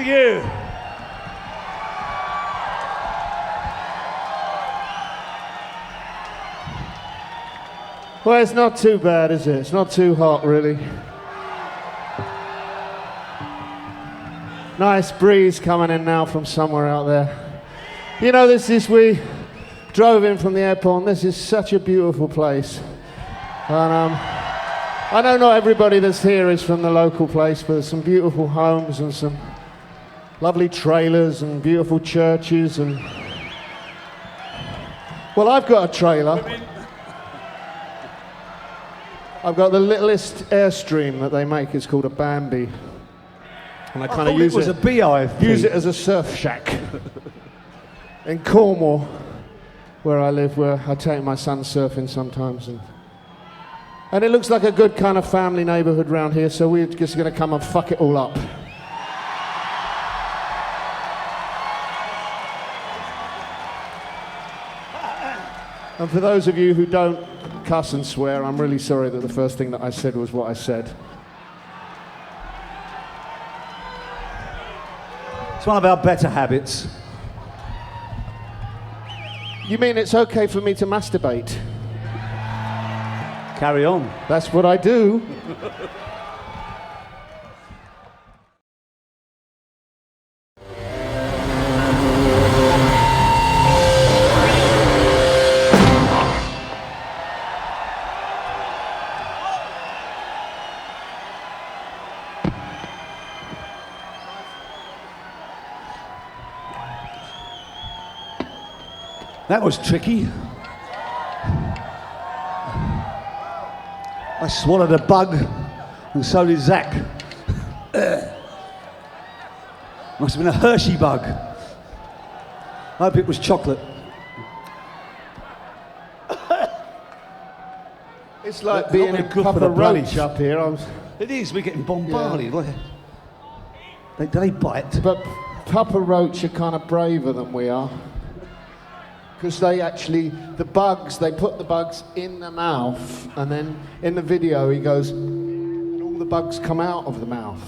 Thank you. Well, it's not too bad, is it? It's not too hot, really. Nice breeze coming in now from somewhere out there. You know, we drove in from the airport, and this is such a beautiful place. And I know not everybody that's here is from the local place, but there's some beautiful homes and some lovely trailers and beautiful churches. And well, I've got a trailer. I've got the littlest Airstream that they make. It's called a Bambi. And I kind of use a beehive. Use it as a surf shack. In Cornwall, where I live, where I take my son surfing sometimes. And it looks like a good kind of family neighbourhood round here, so we're just going to come and fuck it all up. And for those of you who don't cuss and swear, I'm really sorry that the first thing that I said was what I said. It's one of our better habits. You mean it's okay for me to masturbate? Carry on. That's what I do. That was tricky. I swallowed a bug, and so did Zach. Must have been a Hershey bug. I hope it was chocolate. It's like being in Papa Roach up here. It is, we're getting bombarded. Yeah. Do they bite? But Papa Roach are kind of braver than we are. Because the bugs, they put the bugs in the mouth, and then in the video he goes, and all the bugs come out of the mouth.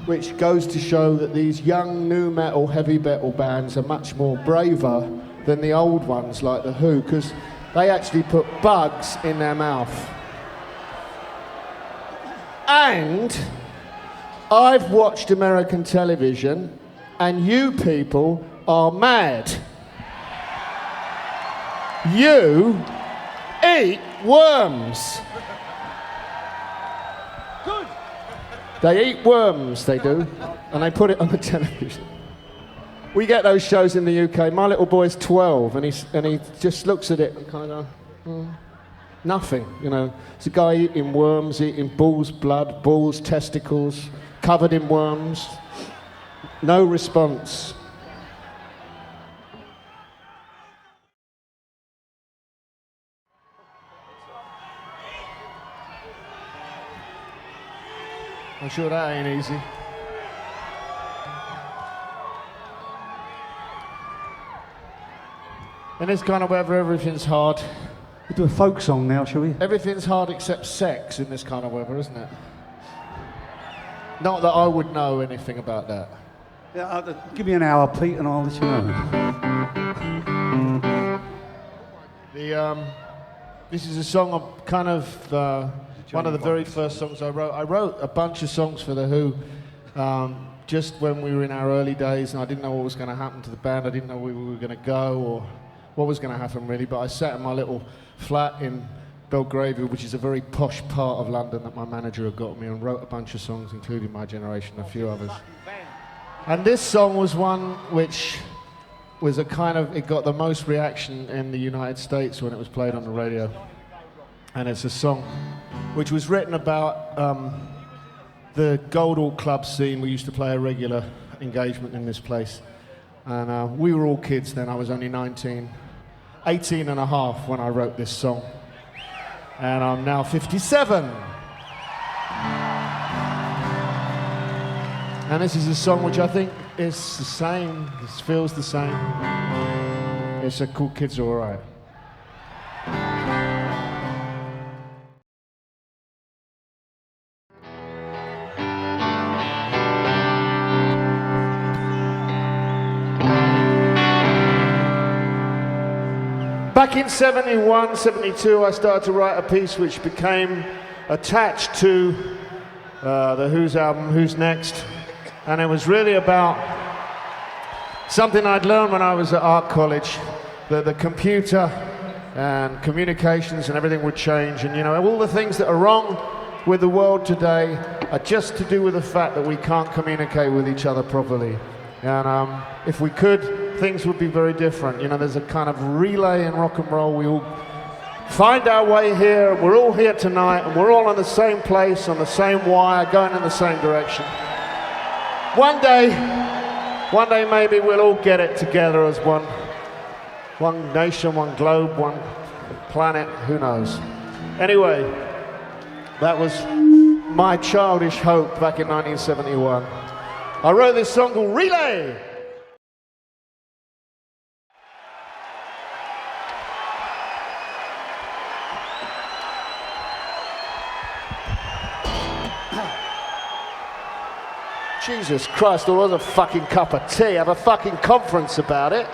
Which goes to show that these young new metal, heavy metal bands are much more braver than the old ones like the Who, because they actually put bugs in their mouth. And I've watched American television, and you people are mad. You eat worms. Good. They eat worms, they do, and they put it on the television. We get those shows in the UK. My little boy's 12, and he just looks at it and kind of, nothing, you know. It's a guy eating worms, eating bull's blood, bull's testicles, covered in worms. No response. I'm sure that ain't easy. In this kind of weather, everything's hard. We'll do a folk song now, shall we? Everything's hard except sex in this kind of weather, isn't it? Not that I would know anything about that. Yeah, give me an hour, Pete, and I'll let you know. This is a song of kind of one of the very first songs I wrote. I wrote a bunch of songs for the Who just when we were in our early days, and I didn't know what was going to happen to the band. I didn't know where we were going to go or what was going to happen really. But I sat in my little flat in Belgravia, which is a very posh part of London that my manager had got me, and wrote a bunch of songs, including My Generation, and a few others. And this song was one which was it got the most reaction in the United States when it was played on the radio. And it's a song which was written about the Goldhall Club scene. We used to play a regular engagement in this place. And we were all kids then. I was only 18 and a half when I wrote this song. And I'm now 57. And this is a song which I think is the same, it feels the same. It's called Kids Are Alright. Back in 71, 72, I started to write a piece which became attached to the Who's album, Who's Next? And it was really about something I'd learned when I was at art college, that the computer and communications and everything would change, and you know, all the things that are wrong with the world today are just to do with the fact that we can't communicate with each other properly. And if we could, things would be very different. You know, there's a kind of relay in rock and roll. We all find our way here. We're all here tonight, and we're all in the same place, on the same wire, going in the same direction. One day maybe we'll all get it together as one nation, one globe, one planet, who knows. Anyway, that was my childish hope back in 1971. I wrote this song called Relay. Jesus Christ, there was a fucking cup of tea. Have a fucking conference about it.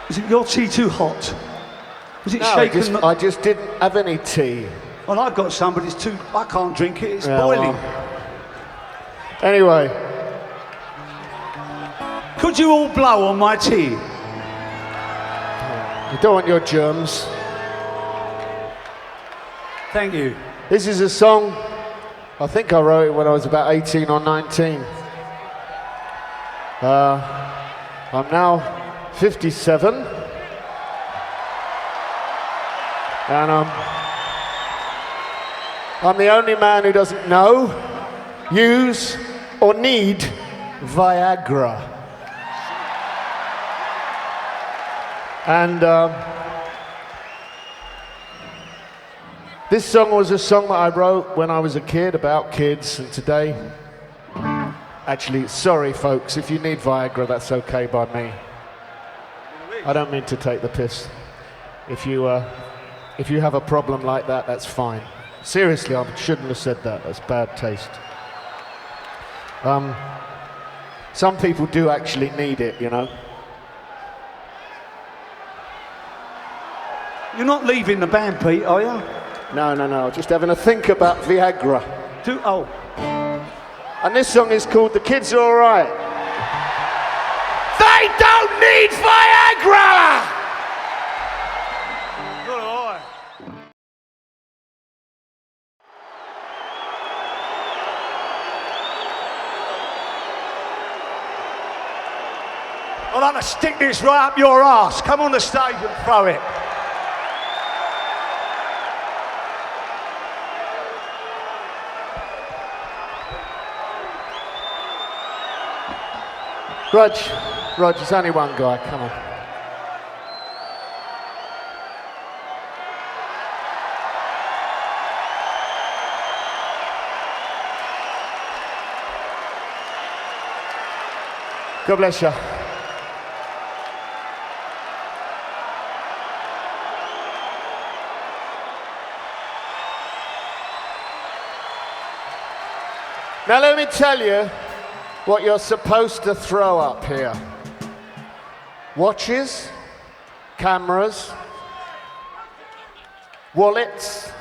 Is it your tea too hot? Was it No, shaken? I just didn't have any tea. Well, I've got some, but it's too... I can't drink it, it's boiling. Well. Anyway. Could you all blow on my tea? You don't want your germs. Thank you. This is a song, I think I wrote it when I was about 18 or 19. I'm now 57. And I'm the only man who doesn't know, use, or need Viagra. And this song was a song that I wrote when I was a kid, about kids, and today, actually, sorry folks, if you need Viagra, that's okay by me. I don't mean to take the piss. If you have a problem like that, that's fine. Seriously, I shouldn't have said that, that's bad taste. Some people do actually need it, you know. You're not leaving the band, Pete, are you? No, just having a think about Viagra. Oh. And this song is called The Kids Are Alright. They don't need Viagra! I'd like to stick this right up your ass. Come on the stage and throw it. Rog, there's only one guy, come on. God bless you. Now let me tell you what you're supposed to throw up here. Watches, cameras, wallets,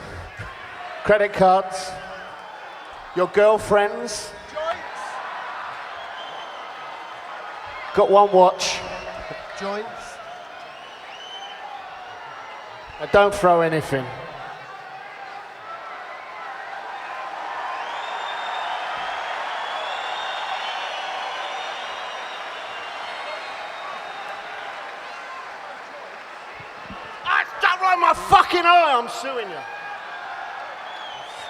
credit cards, your girlfriends. Got one watch. Joints. Now don't throw anything. My fucking eye, I'm suing you.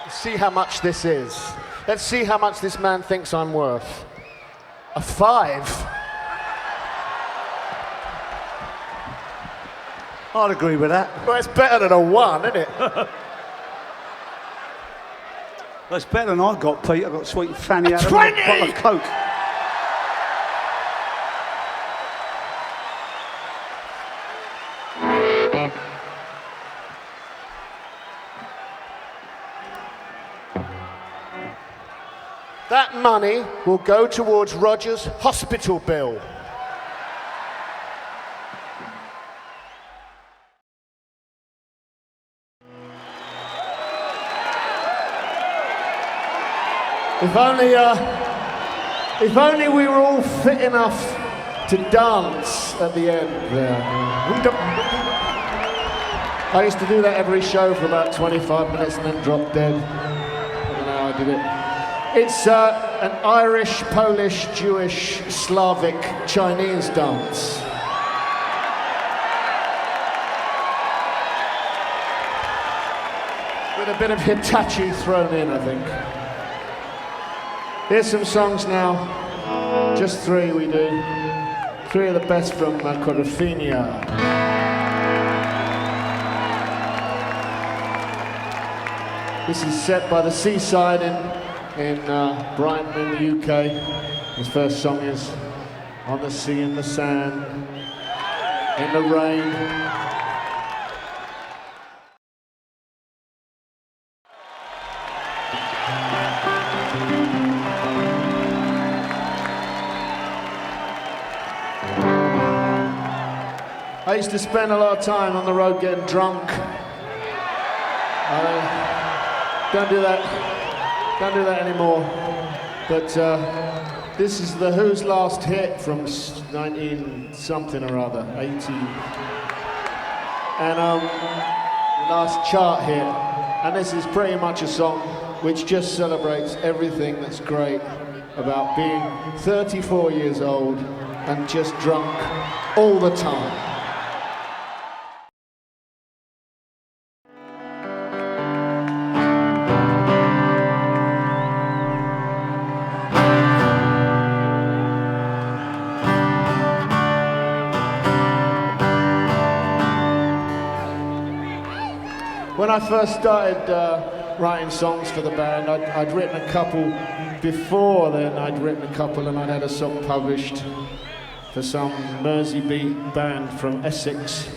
Let's see how much this is. Let's see how much this man thinks I'm worth. A 5. I'd agree with that. Well, it's better than a 1, isn't it? That's better than I got, Pete. I got sweet fanny out of a 20! bottle of Coke. That money will go towards Roger's hospital bill. If only we were all fit enough to dance at the end there. I used to do that every show for about 25 minutes and then drop dead. I don't know how I did it. It's an Irish, Polish, Jewish, Slavic, Chinese dance. With a bit of Hitachi thrown in, I think. Here's some songs now. Just three we do. Three of the best from Cordophenia. This is set by the Seaside in Brighton in the UK. His first song is On the Sea, in the Sand, in the Rain. I used to spend a lot of time on the road getting drunk. Don't do that anymore. But this is the Who's last hit from 19-something or other, 80. And last chart hit. And this is pretty much a song which just celebrates everything that's great about being 34 years old and just drunk all the time. When I first started writing songs for the band, I'd written a couple before then. I'd written a couple and I'd had a song published for some Merseybeat band from Essex,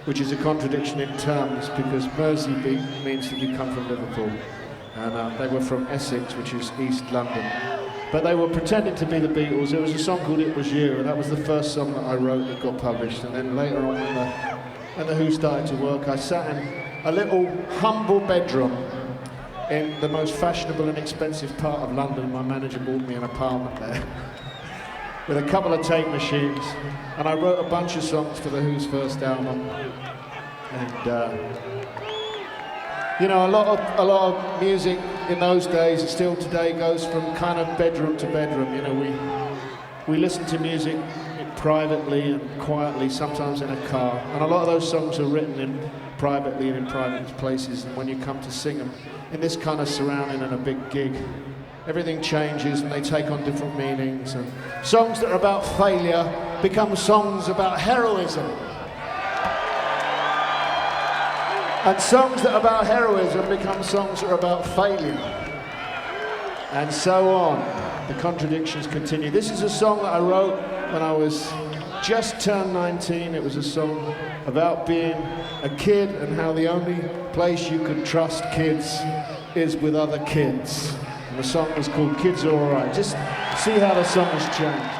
which is a contradiction in terms because Merseybeat means that you come from Liverpool. And they were from Essex, which is East London. But they were pretending to be the Beatles. There was a song called It Was You, and that was the first song that I wrote that got published. And then later on, when the Who started to work, I sat in a little humble bedroom in the most fashionable and expensive part of London. My manager bought me an apartment there with a couple of tape machines, and I wrote a bunch of songs for the Who's first album. And you know, a lot of music in those days, and still today, goes from kind of bedroom to bedroom. You know, we listen to music privately and quietly, sometimes in a car, and a lot of those songs are written privately and in private places, and when you come to sing them in this kind of surrounding and a big gig, everything changes and they take on different meanings, and songs that are about failure become songs about heroism, and songs that are about heroism become songs that are about failure, and so on. The contradictions continue. This is a song that I wrote when I was just turned 19. It was a song about being a kid and how the only place you can trust kids is with other kids. And the song was called Kids Are Alright. Just see how the song has changed.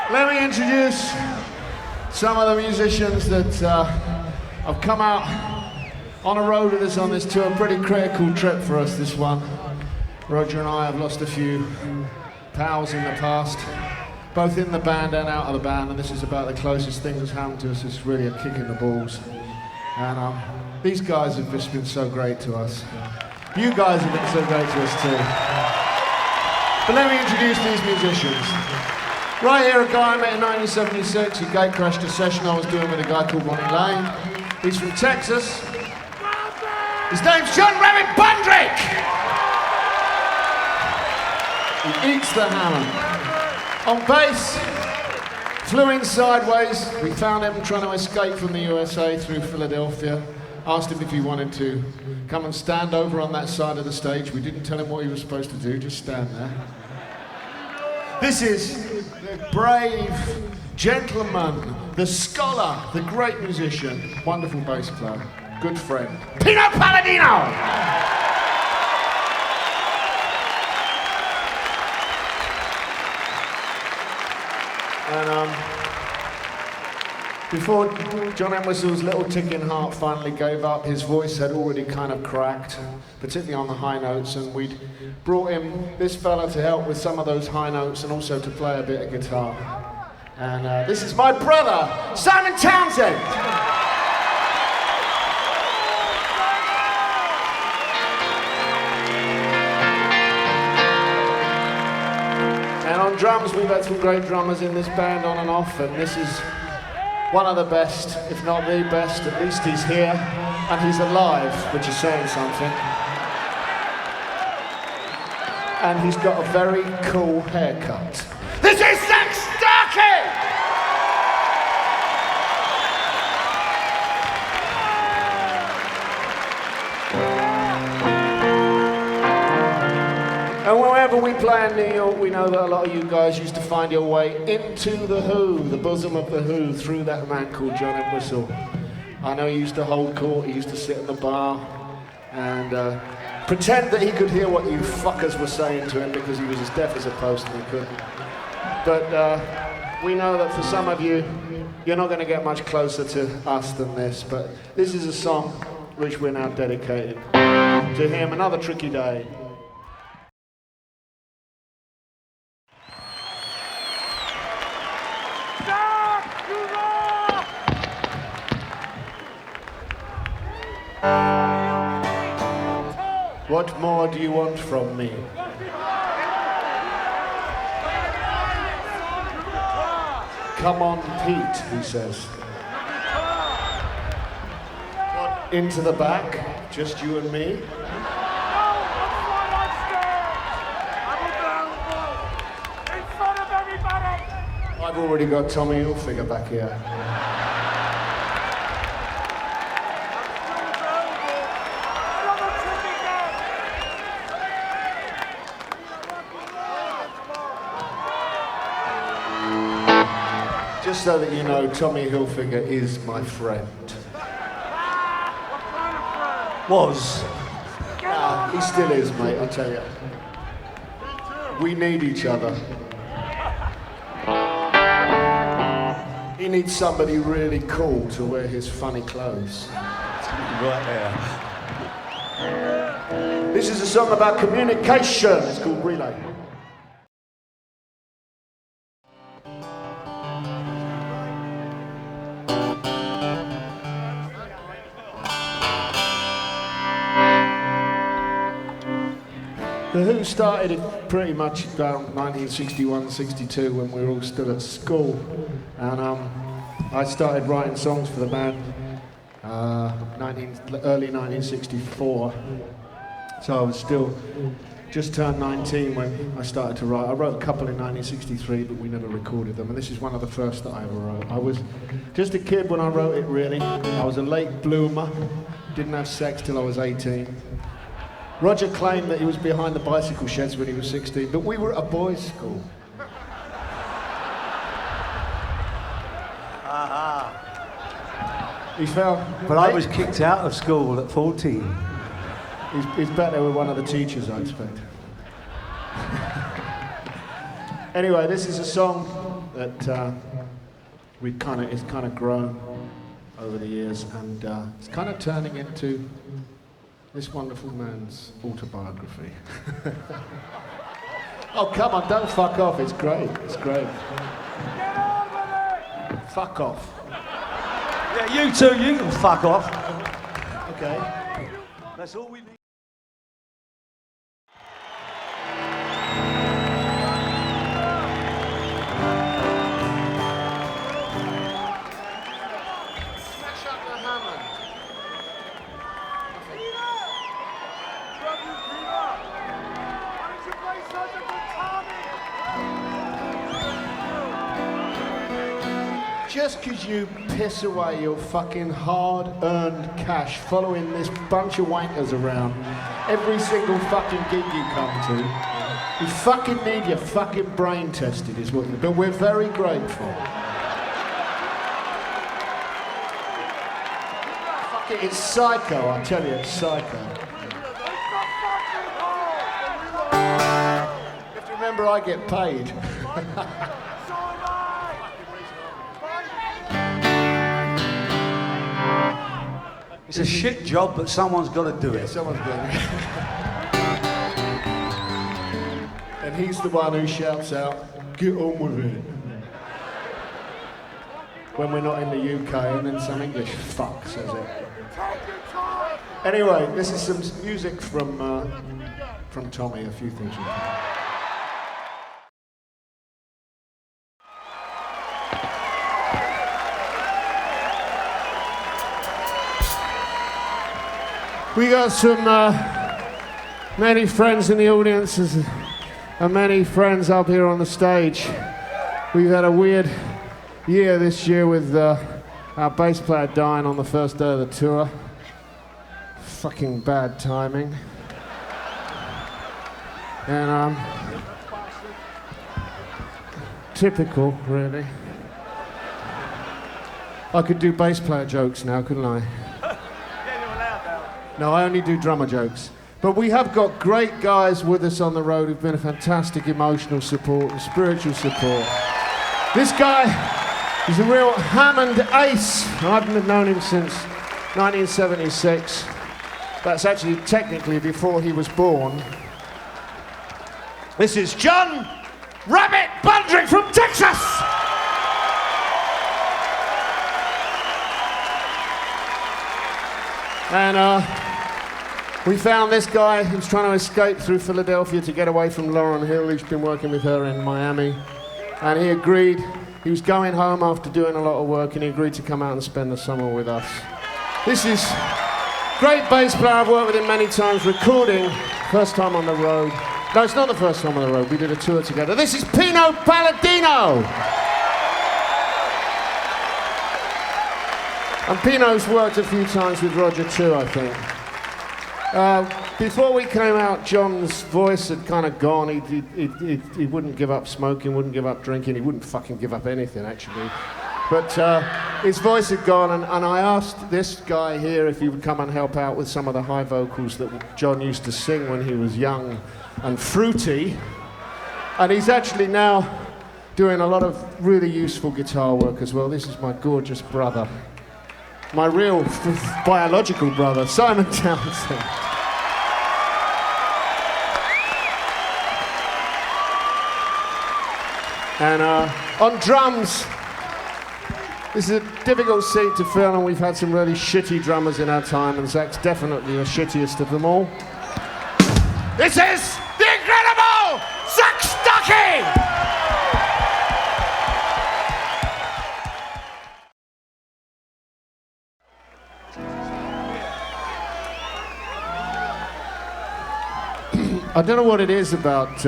Let me introduce some of the musicians that have come out on a road with us on this tour. Pretty critical trip for us, this one. Roger and I have lost a few pals in the past, both in the band and out of the band, and this is about the closest thing that's happened to us. It's really a kick in the balls. And these guys have just been so great to us. You guys have been so great to us too. But let me introduce these musicians. Right here, a guy I met in 1976 who gate crashed a session I was doing with a guy called Ronnie Lane. He's from Texas. His name's John Rabbit Bundrick! He eats the hammer. On bass, flew in sideways. We found him trying to escape from the USA through Philadelphia. Asked him if he wanted to come and stand over on that side of the stage. We didn't tell him what he was supposed to do, just stand there. This is the brave gentleman, the scholar, the great musician, wonderful bass player, good friend, Pino Palladino! And before John Entwistle's little ticking heart finally gave up, his voice had already kind of cracked, particularly on the high notes, and we'd brought him this fella to help with some of those high notes and also to play a bit of guitar. And this is my brother, Simon Townshend! And on drums, we've had some great drummers in this band on and off, and this is one of the best, if not the best. At least he's here, and he's alive, which is saying something. And he's got a very cool haircut. This is Zach Starkey! And wherever we play in New York, we know that a lot of you guys used to find your way into the Who, the bosom of the Who, through that man called John Entwistle. I know he used to hold court, he used to sit in the bar and pretend that he could hear what you fuckers were saying to him because he was as deaf as a post and he couldn't. But we know that for some of you, you're not going to get much closer to us than this, but this is a song which we're now dedicating to him. Another tricky day. What more do you want from me? Come on, Pete, he says. What, into the back? Just you and me? I've already got Tommy Hilfiger back here. Just so that you know, Tommy Hilfiger is my friend. Was. He still is, mate, I'll tell you. We need each other. He needs somebody really cool to wear his funny clothes. Right there. This is a song about communication. It's called Relay. The Who started it pretty much around 1961, 62 when we were all still at school. And I started writing songs for the band early 1964. So I was still just turned 19 when I started to write. I wrote a couple in 1963, but we never recorded them. And this is one of the first that I ever wrote. I was just a kid when I wrote it, really. I was a late bloomer, didn't have sex till I was 18. Roger claimed that he was behind the bicycle sheds when he was 16, but we were at a boys' school. He fell. But I was kicked out of school at 14. He's better with one of the teachers, I expect. Anyway, this is a song that it's kind of grown over the years, and it's kind of turning into this wonderful man's autobiography. Oh, come on, don't fuck off. It's great. It's great. Fuck off. Yeah, you too. You can fuck off. Okay. That's all we need. Smash up the hammer. Just because you piss away your fucking hard-earned cash following this bunch of wankers around every single fucking gig you come to, You fucking need your fucking brain tested is what you... But we're very grateful. Fuck it, it's psycho, I tell you, it's psycho. You have to remember I get paid. It's a shit job, but someone's got to do it. Someone's doing it. And he's the one who shouts out, "Get on with it." When we're not in the UK, and then some English fuck says it. Anyway, this is some music from Tommy, a few things from Tommy. We got some many friends in the audience and many friends up here on the stage. We've had a weird year this year with our bass player dying on the first day of the tour. Fucking bad timing. And typical, really. I could do bass player jokes now, couldn't I? No, I only do drummer jokes. But we have got great guys with us on the road who've been a fantastic emotional support and spiritual support. This guy is a real Hammond ace. I've known him since 1976. That's actually technically before he was born. This is John Rabbit Baldrick from Texas! And we found this guy who's trying to escape through Philadelphia to get away from Lauryn Hill, who's been working with her in Miami. And he agreed, he was going home after doing a lot of work, and he agreed to come out and spend the summer with us. This is great bass player, I've worked with him many times, recording, first time on the road. No, it's not the first time on the road, we did a tour together. This is Pino Palladino! And Pino's worked a few times with Roger too, I think. Before we came out, John's voice had kind of gone. He wouldn't give up smoking, wouldn't give up drinking, he wouldn't fucking give up anything, actually. But his voice had gone, and I asked this guy here if he would come and help out with some of the high vocals that John used to sing when he was young and fruity. And he's actually now doing a lot of really useful guitar work as well. This is my gorgeous brother. My real biological brother, Simon Townshend. And on drums, this is a difficult seat to fill, and we've had some really shitty drummers in our time, and Zach's definitely the shittiest of them all. This is the incredible Zach Stuckey! I don't know what it is about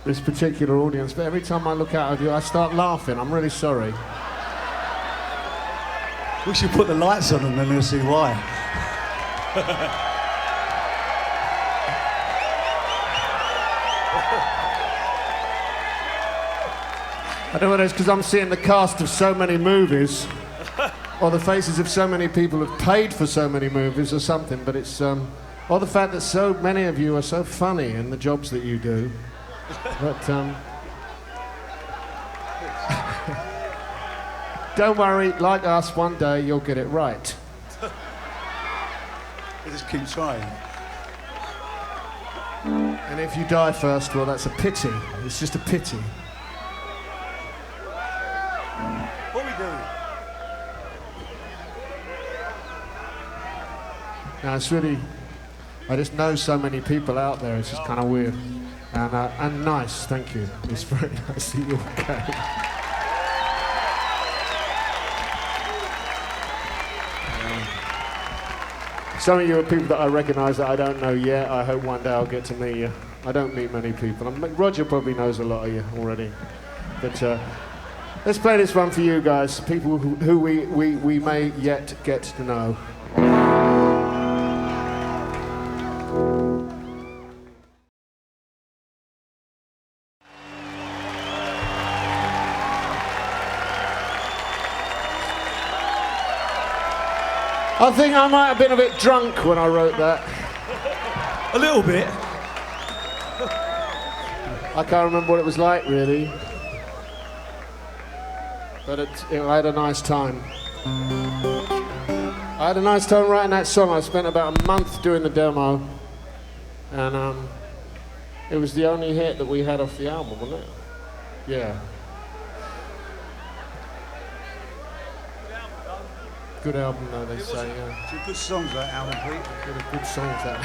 this particular audience, but every time I look out at you, I start laughing. I'm really sorry. We should put the lights on and then we'll see why. I don't know whether it's because I'm seeing the cast of so many movies, or the faces of so many people who've paid for so many movies or something, but it's... or the fact that so many of you are so funny in the jobs that you do. But don't worry, like us, one day you'll get it right. We just keep trying. And if you die first, well, that's a pity. It's just a pity. What are we doing? Now, it's really... I just know so many people out there, it's just kind of weird. And nice, thank you. It's very nice that you're okay. Some of you are people that I recognise that I don't know yet. I hope one day I'll get to meet you. I don't meet many people. Roger probably knows a lot of you already. But let's play this one for you guys, people who we may yet get to know. I think I might have been a bit drunk when I wrote that. A little bit. I can't remember what it was like, really. But I had a nice time. I had a nice time writing that song. I spent about a month doing the demo. And it was the only hit that we had off the album, wasn't it? Yeah. Good album, though, they say, yeah. Some good songs, that album, Pete. Good songs, that.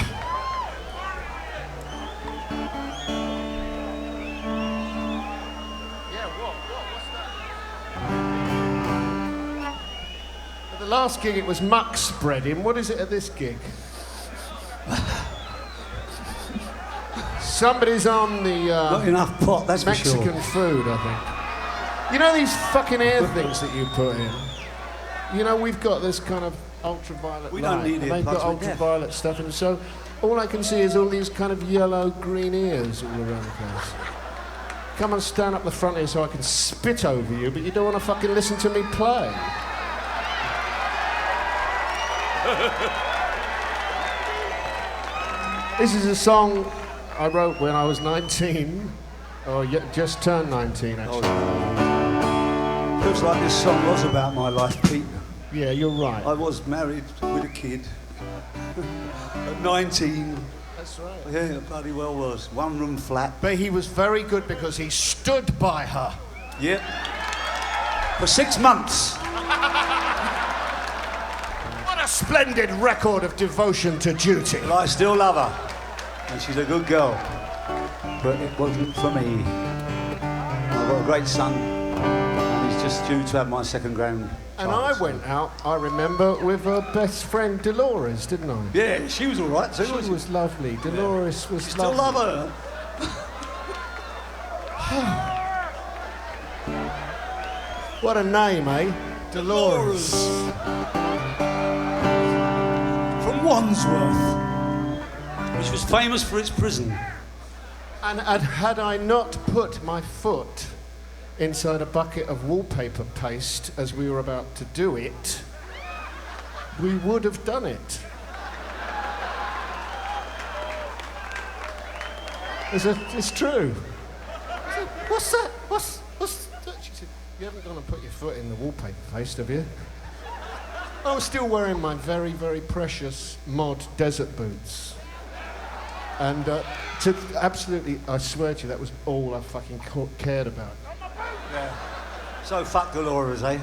At the last gig, it was muck spreading. What is it at this gig? Somebody's on the not enough pot, that's Mexican for sure. food, I think. You know these fucking air things that you put in? You know, we've got this kind of ultraviolet We light, don't need and they've got earplugs, we're deaf. ultraviolet stuff, and so all I can see is all these kind of yellow-green ears all around the place. Come and stand up the front here so I can spit over you, but you don't want to fucking listen to me play. This is a song I wrote when I was 19, or just turned 19, actually. Feels like this song was about my life, Pete. Yeah, you're right. I was married with a kid at 19. That's right. Yeah, it bloody well was. One room flat. But he was very good because he stood by her. Yep. For 6 months. What a splendid record of devotion to duty. Well, I still love her. And she's a good girl. But it wasn't for me. I've got a great son. And he's just due to have my second grandchild. And I went out, I remember, with her best friend Dolores, didn't I? Yeah, she was all right too. She was lovely. Dolores was Still lovely. love her. What a name, eh? Dolores. From Wandsworth, which was famous for its prison. And had I not put my foot inside a bucket of wallpaper paste as we were about to do it, we would have done it. It's true. I said, what's that? What's that? She said, you haven't gone and put your foot in the wallpaper paste, have you? I was still wearing my very, very precious mod desert boots. And absolutely, I swear to you, that was all I fucking cared about. Yeah. So fuck Dolores, eh?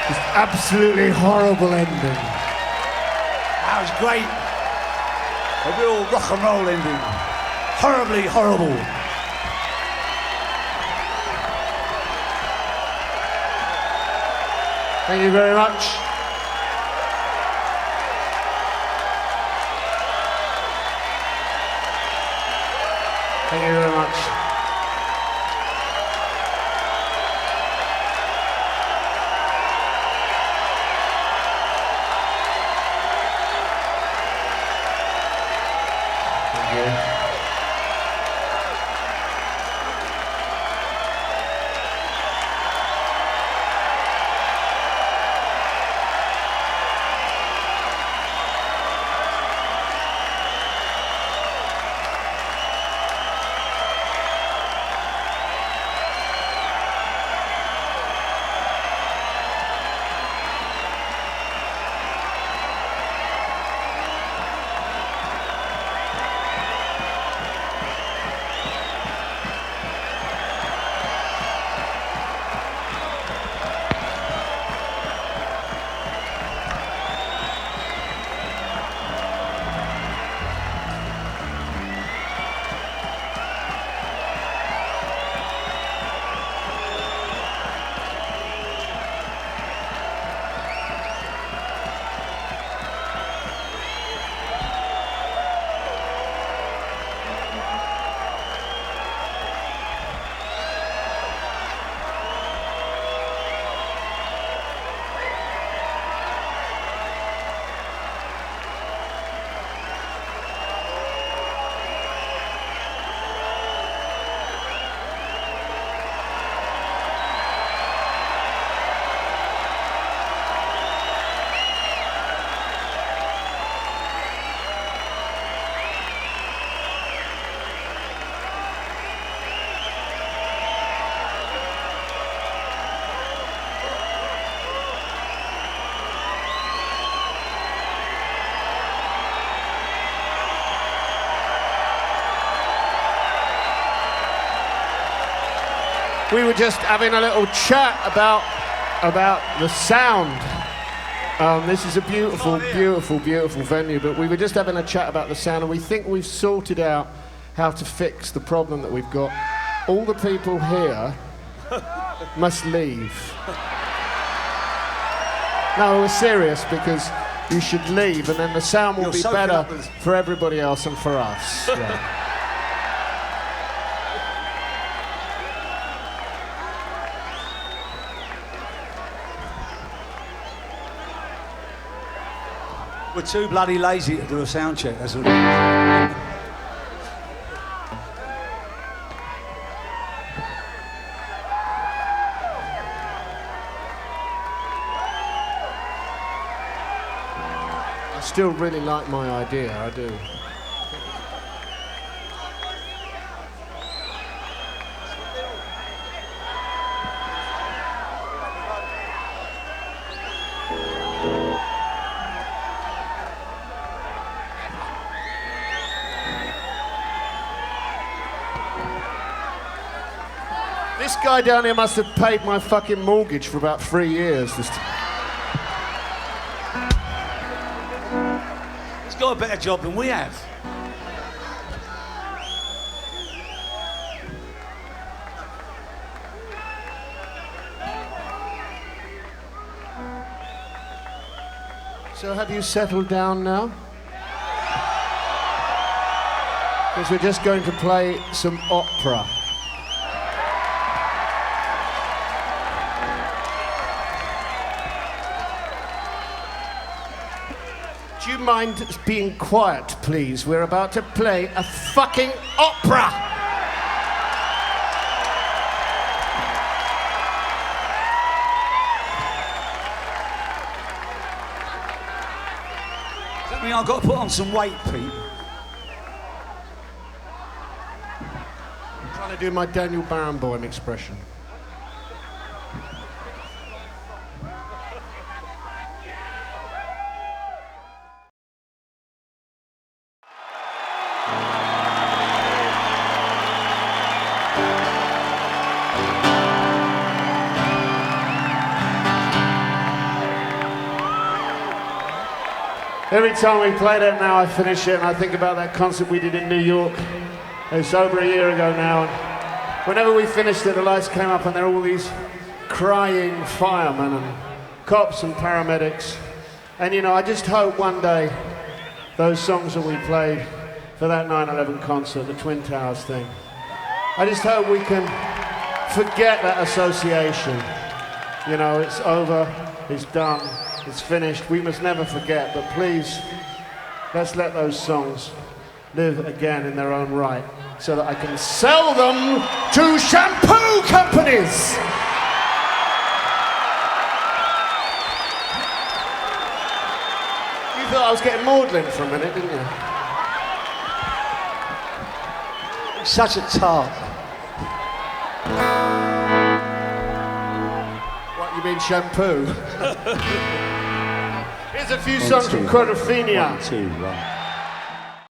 Just absolutely horrible ending. That was great. A real rock and roll ending. Horribly horrible. Thank you very much. Thank you very much. Thank you. we were just having a little chat about the sound. This is a beautiful, beautiful, beautiful venue, but we were just having a chat about the sound, and we think we've sorted out how to fix the problem that we've got. All the people here must leave. No, we're serious, because you should leave, and then the sound will be better for everybody else and for us. Yeah. We're too bloody lazy to do a sound check, that's what it is. I still really like my idea, I do. This guy down here must have paid my fucking mortgage for about 3 years. He's got a better job than we have. So have you settled down now? Because we're just going to play some opera. Do you mind being quiet, please? We're about to play a fucking opera! Does that mean I've got to put on some weight, Pete? I'm trying to do my Daniel Barenboim expression. Every time we play that now, I finish it and I think about that concert we did in New York. It's over a year ago now. And whenever we finished it, the lights came up and there were all these crying firemen and cops and paramedics. And you know, I just hope one day those songs that we played for that 9/11 concert, the Twin Towers thing, I just hope we can forget that association. You know, it's over, it's done. It's finished. We must never forget, but please, let's let those songs live again in their own right so that I can sell them to shampoo companies. You thought I was getting maudlin for a minute, didn't you? Such a tart. What, you mean shampoo? Here's a few songs from Quadrophenia. 1, 2, 1.